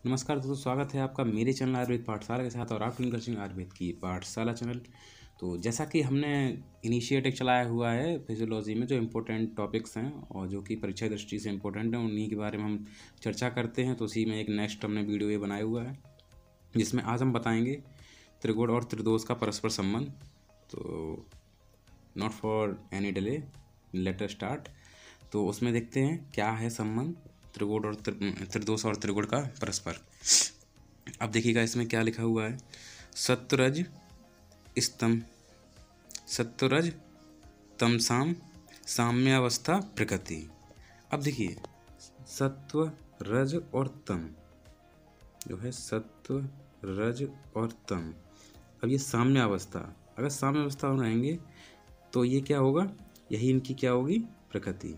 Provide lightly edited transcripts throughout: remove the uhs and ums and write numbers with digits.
नमस्कार दोस्तों, स्वागत है आपका मेरे चैनल आयुर्वेद पाठशाला के साथ और आप इंटरेस्टिंग आयुर्वेद की पाठशाला चैनल। तो जैसा कि हमने इनिशिएट एक चलाया हुआ है फिजियोलॉजी में जो इम्पोर्टेंट टॉपिक्स हैं और जो कि परीक्षा की दृष्टि से इम्पोर्टेंट हैं, उन्हीं के बारे में हम चर्चा करते हैं। तो उसी में एक नेक्स्ट हमने वीडियो ये बनाया हुआ है जिसमें आज हम बताएंगे त्रिगुण और त्रिदोष का परस्पर संबंध। तो not for any delay, later start. तो उसमें देखते हैं क्या है संबंध त्रिगुण और त्रिदोष और त्रिगुण का परस्पर। अब देखिएगा इसमें क्या लिखा हुआ है, सत्वरज स्तम सत्वरज तमसाम साम्यावस्था प्रकृति। अब देखिए सत्व रज और तम जो है, सत्व रज और तम। अब ये साम्य अवस्था, अगर साम्य अवस्था में रहेंगे तो ये क्या होगा, यही इनकी क्या होगी, प्रकृति।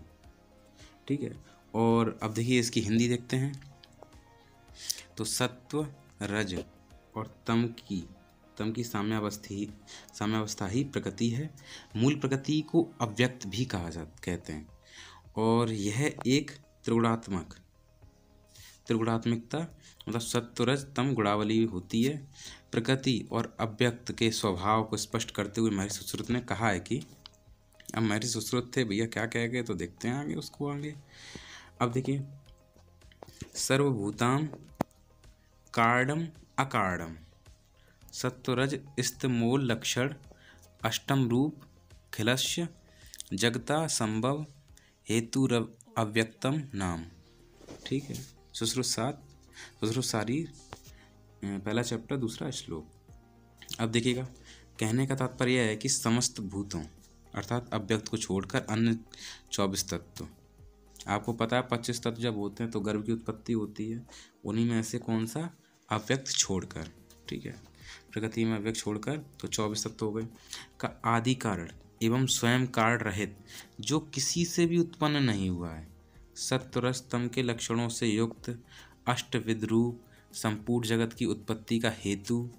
ठीक है। और अब देखिए इसकी हिंदी देखते हैं। तो सत्व रज और तम की साम्यावस्था ही प्रकृति है। मूल प्रकृति को अव्यक्त भी कहते हैं। और यह एक त्रिगुणात्मकता मतलब सत्वरज तम गुणावली होती है। प्रकृति और अव्यक्त के स्वभाव को स्पष्ट करते हुए महर्षि सुश्रुत ने कहा है कि, अब महर्षि सुश्रुत थे भैया, क्या कह गए तो देखते हैं आगे उसको आगे। अब देखिए, सर्वभूताम कार्डम अकार्डम सत्वरज स्तमूल लक्षण अष्टम रूप खिलस्य जगता संभव हेतु अव्यक्तम नाम। ठीक है। सुश्रुत सारी पहला चैप्टर दूसरा श्लोक। अब देखिएगा, कहने का तात्पर्य है कि समस्त भूतों अर्थात अव्यक्त को छोड़कर अन्य 24 तत्व, आपको पता है 25 तत्व जब होते हैं तो गर्भ की उत्पत्ति होती है, उन्हीं में से कौन सा, अव्यक्त छोड़कर। ठीक है, प्रकृति में अव्यक्त छोड़कर तो 24 तत्व हो गए। का आदि कारण एवं स्वयं कारण रहित, जो किसी से भी उत्पन्न नहीं हुआ है, सत्वरज तम के लक्षणों से युक्त अष्टविध रूप संपूर्ण जगत की उत्पत्ति का हेतु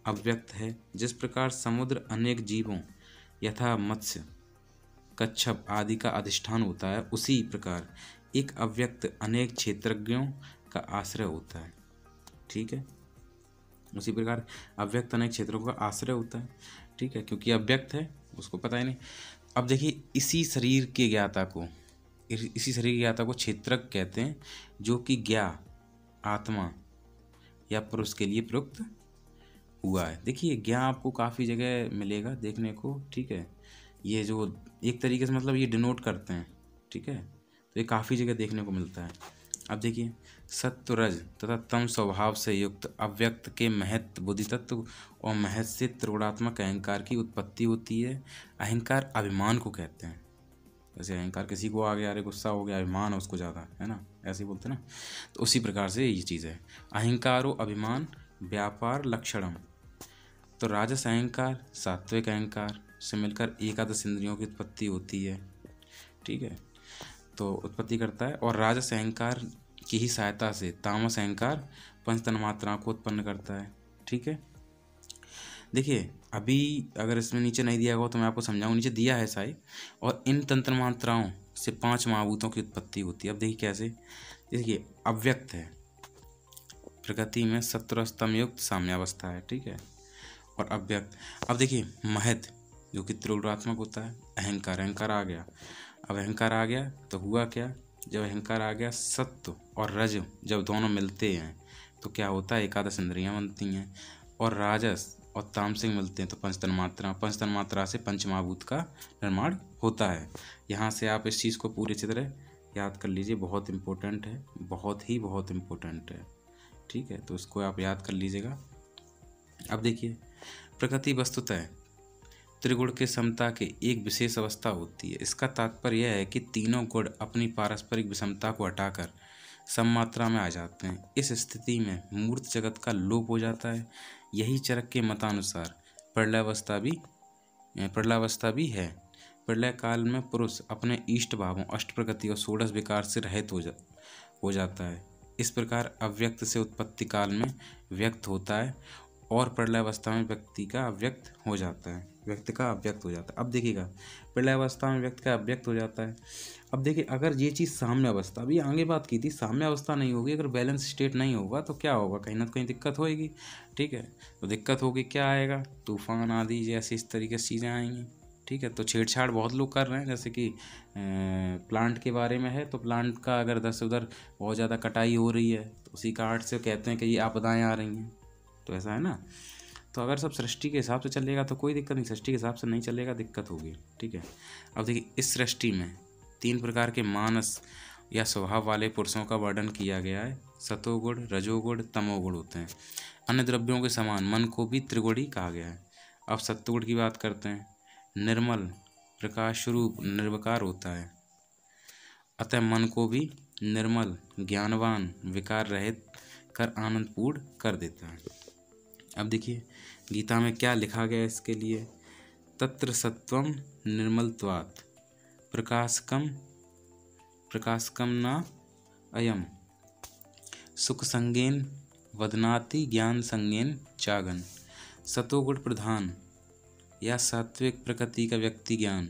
अव्यक्त है। जिस प्रकार समुद्र अनेक जीवों यथा मत्स्य कच्छप आदि का अधिष्ठान होता है, उसी प्रकार एक अव्यक्त अनेक क्षेत्रज्ञों का आश्रय होता है। ठीक है, उसी प्रकार अव्यक्त अनेक क्षेत्रों का आश्रय होता है। ठीक है, क्योंकि अव्यक्त है, उसको पता ही नहीं। अब देखिए, इसी शरीर की ज्ञाता को क्षेत्रज्ञ कहते हैं, जो कि ज्ञा आत्मा या पुरुष के लिए प्रयुक्त हुआ है। देखिए, ज्ञा आपको काफ़ी जगह मिलेगा देखने को। ठीक है, ये जो एक तरीके से मतलब ये डिनोट करते हैं। ठीक है, तो ये काफ़ी जगह देखने को मिलता है। अब देखिए, सत्वरज तथा तम स्वभाव से युक्त अव्यक्त के महत्व बुद्धि तत्व और महत से त्रिगुणात्मक अहंकार की उत्पत्ति होती है। अहंकार अभिमान को कहते हैं। जैसे अहंकार किसी को आ गया, अरे गुस्सा हो गया, अभिमान है उसको ज़्यादा, है ना, ऐसे ही बोलते हैं ना। तो उसी प्रकार से ये चीज़ है। अहंकारो अभिमान व्यापार लक्षणम। तो राजस अहंकार सात्विक अहंकार से मिलकर एकादश इंद्रियों की उत्पत्ति होती है। ठीक है, तो उत्पत्ति करता है। और राजस अहंकार की ही सहायता से तामस अहंकार पंच तन्मात्राओं को उत्पन्न करता है। ठीक है, देखिए अभी अगर इसमें नीचे नहीं दिया हुआ तो मैं आपको समझाऊँ, नीचे दिया है साई। और इन तंत्र मात्राओं से 5 महाभूतों की उत्पत्ति होती है। अब देखिए कैसे, देखिए अव्यक्त है, प्रकृति में सत्वरस्तम युक्त साम्यावस्था है। ठीक है, और अव्यक्त। अब देखिए महत जो कि त्रिगुणात्मक होता है, अहंकार आ गया। अब अहंकार आ गया तो हुआ क्या, जब अहंकार आ गया, सत्व और रज जब दोनों मिलते हैं तो क्या होता है, एकादश इंद्रियां बनती हैं। और राजस और तामसिक मिलते हैं तो पंच तन्मात्रा से पंचमहाभूत का निर्माण होता है। यहाँ से आप इस चीज़ को पूरी अच्छी तरह याद कर लीजिए, बहुत इम्पोर्टेंट है, बहुत इम्पोर्टेंट है। ठीक है, तो इसको आप याद कर लीजिएगा। अब देखिए, प्रकृति वस्तुतः त्रिगुण के समता के एक विशेष अवस्था होती है। इसका तात्पर्य यह है कि तीनों गुण अपनी पारस्परिक विषमता को हटाकर सममात्रा में आ जाते हैं। इस स्थिति में मूर्त जगत का लोप हो जाता है। यही चरक के मतानुसार प्रलयावस्था भी है। प्रलय काल में पुरुष अपने इष्ट भावों अष्ट प्रकृति और षोडश विकार से रहित हो जाता है। इस प्रकार अव्यक्त से उत्पत्ति काल में व्यक्त होता है और प्रलयावस्था में व्यक्ति का अव्यक्त हो जाता है। अब देखिएगा, प्रलयावस्था में व्यक्ति का अव्यक्त हो जाता है अब देखिए अगर ये चीज़ साम्य अवस्था, अभी आगे बात की थी, साम्य अवस्था नहीं होगी, अगर बैलेंस स्टेट नहीं होगा तो क्या होगा, कहीं ना कहीं दिक्कत होएगी। ठीक है, तो दिक्कत होगी, क्या आएगा, तूफान आदि जैसे इस तरीके से चीज़ें आएंगी। ठीक है, तो छेड़छाड़ बहुत लोग कर रहे हैं, जैसे कि प्लांट के बारे में है, तो प्लांट का अगर इधर से उधर बहुत ज़्यादा कटाई हो रही है तो उसी काट से कहते हैं कि ये आपदाएँ आ रही हैं, तो ऐसा है ना। तो अगर सब सृष्टि के हिसाब से चलेगा तो कोई दिक्कत नहीं, सृष्टि के हिसाब से नहीं चलेगा दिक्कत होगी। ठीक है, अब देखिए इस सृष्टि में 3 प्रकार के मानस या स्वभाव वाले पुरुषों का वर्णन किया गया है। सतोगुण, रजोगुण, तमोगुण होते हैं। अन्य द्रव्यों के समान मन को भी त्रिगुणी कहा गया है। अब सत्वगुण की बात करते हैं। निर्मल, प्रकाश स्वरूप, निर्विकार होता है, अतः मन को भी निर्मल, ज्ञानवान, विकार रहित कर आनंदपूर्ण कर देता है। अब देखिए गीता में क्या लिखा गया है इसके लिए। तत्र सत्वम निर्मलत्वात् प्रकाशकम न अयम सुख संगेन वदनाति ज्ञान संगेन चागन। सतोगुण प्रधान या सात्विक प्रकृति का व्यक्ति ज्ञान,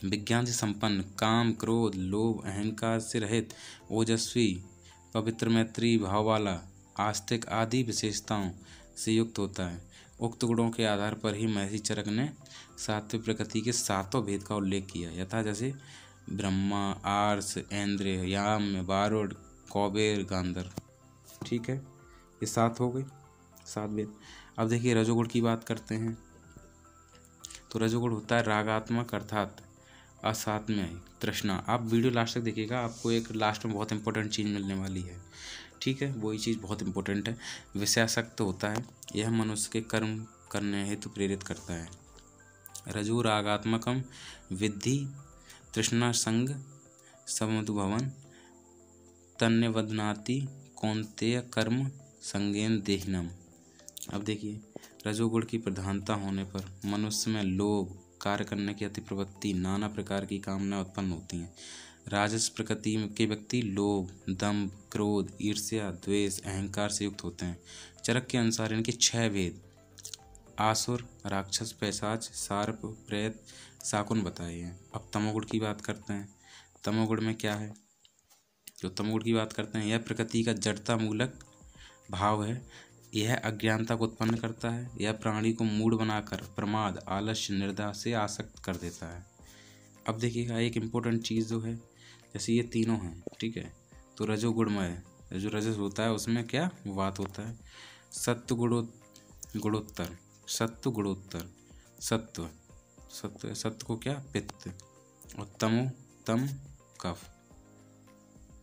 विज्ञान से संपन्न, काम, क्रोध, लोभ, अहंकार से रहित, ओजस्वी, पवित्र, मैत्री भाव वाला, आस्तिक आदि विशेषताओं से युक्त होता है। उक्त गुणों के आधार पर ही महर्षि चरक ने सात्विक प्रकृति के 7 भेद का उल्लेख किया, यथा जैसे ब्रह्मा, आर्ष, ऐन्द्र, याम, बारुड़, कौबेर, गांधर्व। ठीक है, ये 7 हो गए, 7 भेद। अब देखिए रजोगुण की बात करते हैं। तो रजोगुण होता है रागात्मक अर्थात असात्म्य तृष्णा। आप वीडियो लास्ट तक देखिएगा, आपको एक लास्ट में बहुत इंपॉर्टेंट चीज़ मिलने वाली है। ठीक है, वही चीज़ बहुत इंपॉर्टेंट है। विषयासक्त होता है, यह मनुष्य के कर्म करने हेतु प्रेरित करता है। रजो रागात्मकम विद्धि तृष्णा संग समनुभवन तन्य वदनाति कौन्तेय कर्म संगेन देहिनम। अब देखिए रजोगुण की प्रधानता होने पर मनुष्य में लोभ, कार्य करने की अति प्रवृत्ति, नाना प्रकार की कामनाएं उत्पन्न होती हैं। राजस प्रकृति के व्यक्ति लोभ, दंभ, क्रोध, ईर्ष्या, द्वेष, अहंकार से युक्त होते हैं। चरक के अनुसार इनके 6 भेद आसुर, राक्षस, पैशाच, सार्प, प्रेत, शाकुन बताए हैं। अब तमोगुण की बात करते हैं। तमोगुण में क्या है, जो तमोगुण की बात करते हैं, यह प्रकृति का जड़ता मूलक भाव है। यह अज्ञानता को उत्पन्न करता है। यह प्राणी को मूढ़ बनाकर प्रमाद, आलस्य, निर्दय से आसक्त कर देता है। अब देखिएगा एक इम्पोर्टेंट चीज़ जो है, जैसे ये तीनों हैं, ठीक है, तो रजोगुणमय जो रजस होता है उसमें क्या वात होता है। सत्व गुणोत्तर, सत्व गुणोत्तर, सत्व सत्व को क्या पित्त, और तम कफ।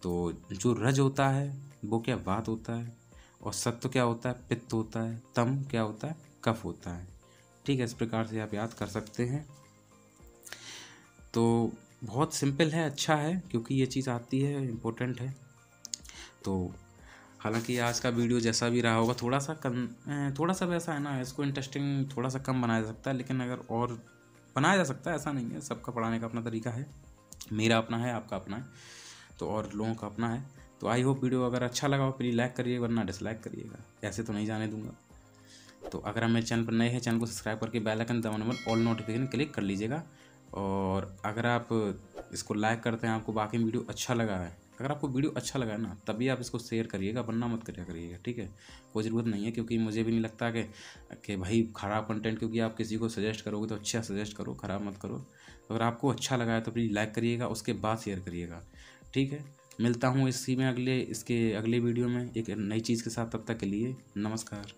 तो जो रज होता है वो क्या वात होता है, और सत्व क्या होता है पित्त होता है, तम क्या होता है कफ होता है। ठीक है, इस प्रकार से आप याद कर सकते हैं। तो बहुत सिंपल है, अच्छा है, क्योंकि ये चीज़ आती है, इम्पोर्टेंट है। तो हालांकि आज का वीडियो जैसा भी रहा होगा थोड़ा सा वैसा है ना, इसको इंटरेस्टिंग थोड़ा सा कम बनाया जा सकता है, लेकिन अगर और बनाया जा सकता है, ऐसा नहीं है। सबका पढ़ाने का अपना तरीका है, मेरा अपना है, आपका अपना है, तो और लोगों का अपना है। तो आई होप वीडियो अगर अच्छा लगा हो प्लीज़ लाइक करिए, वरना डिसलाइक करिएगा, ऐसे तो नहीं जाने दूंगा। तो अगर आप मेरे चैनल पर नए हैं, चैनल को सब्सक्राइब करके बेल आइकन दबाना, ऑल नोटिफिकेशन क्लिक कर लीजिएगा। और अगर आप इसको लाइक करते हैं, आपको बाकी वीडियो अच्छा लगा है, अगर आपको वीडियो अच्छा लगा है ना, तभी आप इसको शेयर करिएगा, वरना मत करिएगा। ठीक है, कोई ज़रूरत नहीं है, क्योंकि मुझे भी नहीं लगता कि भाई ख़राब कंटेंट, क्योंकि आप किसी को सजेस्ट करोगे तो अच्छा सजेस्ट करो, ख़राब मत करो। तो अगर आपको अच्छा लगा है तो प्लीज़ लाइक करिएगा, उसके बाद शेयर करिएगा। ठीक है, मिलता हूँ इसके अगले वीडियो में एक नई चीज़ के साथ। तब तक के लिए नमस्कार।